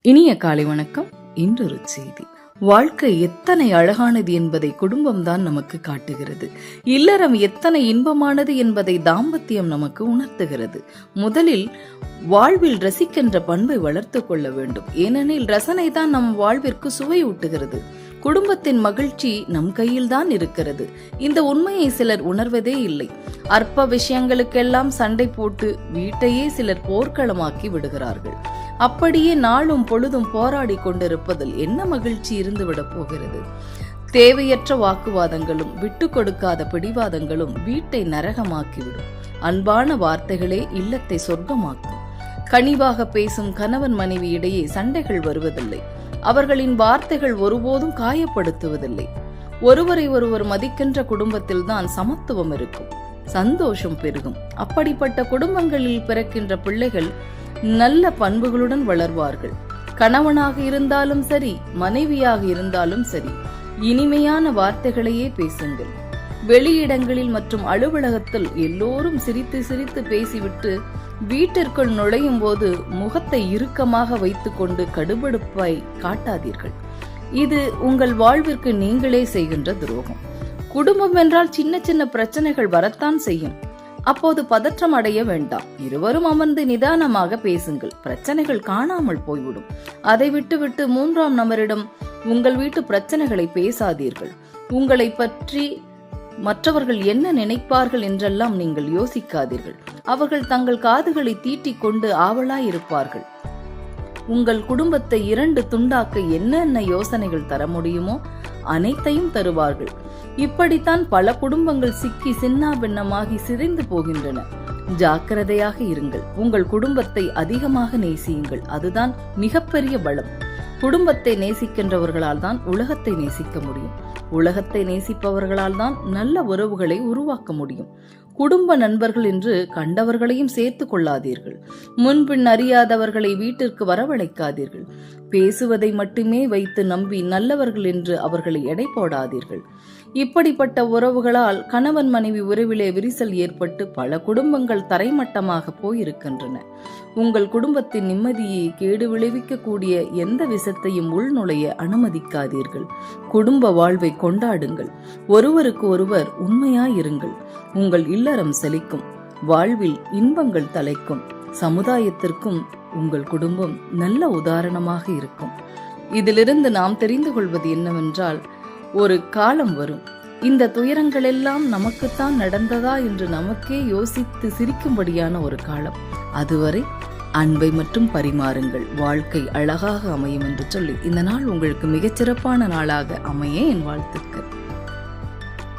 இனிய காலை வணக்கம். இன்றொரு செய்தி. வாழ்க்கை எத்தனை அழகானது என்பதை குடும்பம்தான் நமக்கு காட்டுகிறது. இல்லறம் எத்தனை இன்பமானது என்பதை தாம்பத்தியம் நமக்கு உணர்த்துகிறது. முதலில் வாழ்வில் ரசிக்கின்ற பண்பை வளர்த்து கொள்ள வேண்டும். ஏனெனில் ரசனை தான் நம் வாழ்விற்கு சுவையூட்டுகிறது. குடும்பத்தின் மகிழ்ச்சி நம் கையில் தான் இருக்கிறது. இந்த உண்மையை சிலர் உணர்வதே இல்லை. அற்ப விஷயங்களுக்கெல்லாம் சண்டை போட்டு வீட்டையே சிலர் போர்க்களமாக்கி விடுகிறார்கள். அப்படியே நாளும் பொழுதும் போராடி கொண்டிருப்பதில் என்ன மகிழ்ச்சி இருந்துவிடப் போகிறது? தேவையற்ற வாக்குவாதங்களும் விட்டு கொடுக்காத பிடிவாதங்களும் வீட்டை நரகமாக்கிவிடும். அன்பான வார்த்தைகளே இல்லத்தை சொர்க்கமாக்கும். கனிவாக பேசும் கணவன் மனைவி இடையே சண்டைகள் வருவதில்லை. அவர்களின் வார்த்தைகள் ஒருபோதும் காயப்படுத்துவதில்லை. ஒருவரை ஒருவர் மதிக்கின்ற குடும்பத்தில் தான் சமத்துவம் இருக்கும், சந்தோஷம் பெருகும். அப்படிப்பட்ட குடும்பங்களில் பிறக்கின்ற பிள்ளைகள் நல்ல பண்புகளுடன் வளர்வார்கள். கணவனாக இருந்தாலும் சரி, மனைவியாக இருந்தாலும் சரி, இனிமையான வார்த்தைகளையே பேசுங்கள். வெளியிடங்களில் மற்றும் அலுவலகத்தில் எல்லோரும் சிரித்து சிரித்து பேசிவிட்டு வீட்டிற்குள் நுழையும் போது முகத்தை இறுக்கமாக வைத்துக் கொண்டு கடுபடுப்பாய் காட்டாதீர்கள். இது உங்கள் வாழ்விற்கு நீங்களே செய்கின்ற துரோகம். குடும்பம் என்றால் சின்ன சின்ன பிரச்சனைகள் வரத்தான் செய்யும். அப்போது பதற்றம் அடைய வேண்டாம். இருவரும் அமர்ந்து நிதானமாக பேசுங்கள். பிரச்சனைகள் காணாமல் போய்விடும். அதை விட்டுவிட்டு மூன்றாம் நபரிடம் உங்கள் வீட்டு பிரச்சனைகளை பேசாதீர்கள். உங்களை பற்றி மற்றவர்கள் என்ன நினைப்பார்கள் என்றெல்லாம் நீங்கள் யோசிக்காதீர்கள். அவர்கள் தங்கள் காதுகளை தீட்டிக் கொண்டு ஆவலாயிருப்பார்கள். உங்கள் குடும்பத்தை இரண்டு துண்டாக்க என்னென்ன யோசனைகள் தர முடியுமோ அனைத்தையும் தருவார்கள். இப்படித்தான் பல குடும்பங்கள் சிக்கி சின்னாபின்னமாகி சிதைந்து போகின்றன. ஜாக்கிரதையாக இருங்கள். உங்கள் குடும்பத்தை அதிகமாக நேசியுங்கள். அதுதான் மிகப்பெரிய பலம். குடும்பத்தை நேசிக்கின்றவர்களால் தான் உலகத்தை நேசிக்க முடியும். உலகத்தை நேசிப்பவர்களால் தான் நல்ல உறவுகளை உருவாக்க முடியும். குடும்ப நண்பர்கள் என்று கண்டவர்களையும் சேர்த்து கொள்ளாதீர்கள். முன்பின் அறியாதவர்களை வீட்டிற்கு வரவழைக்காதீர்கள். பேசுவதை மட்டுமே வைத்து நம்பி நல்லவர்கள் என்று அவர்களை எடை போடாதீர்கள். இப்படிப்பட்ட உறவுகளால் கணவன் மனைவி உறவிலே விரிசல் ஏற்பட்டு பல குடும்பங்கள் தரைமட்டமாக போயிருக்கின்றன. உங்கள் குடும்பத்தின் நிம்மதியை கேடு விளைவிக்கக்கூடிய எந்த விஷத்தையும் உள்நுழைய அனுமதிக்காதீர்கள். குடும்ப வாழ்வை கொண்டாடுங்கள். ஒருவருக்கு ஒருவர் உண்மையாயிருங்கள். உங்கள் இல்லறம் செழிக்கும். வாழ்வில் இன்பங்கள் தலைக்கும். சமுதாயத்திற்கும் உங்கள் குடும்பம் நல்ல உதாரணமாக இருக்கும். இதிலிருந்து நாம் தெரிந்து கொள்வது என்னவென்றால், ஒரு காலம் வரும், இந்த துயரங்கள் எல்லாம் நமக்குத்தான் நடந்ததா என்று நமக்கே யோசித்து சிரிக்கும்படியான ஒரு காலம். அதுவரை அன்பை மட்டும் பரிமாறுங்கள். வாழ்க்கை அழகாக அமையும் என்று சொல்லி இந்த நாள் உங்களுக்கு மிகச்சிறப்பான நாளாக அமைய என் வாழ்த்துக்கள்.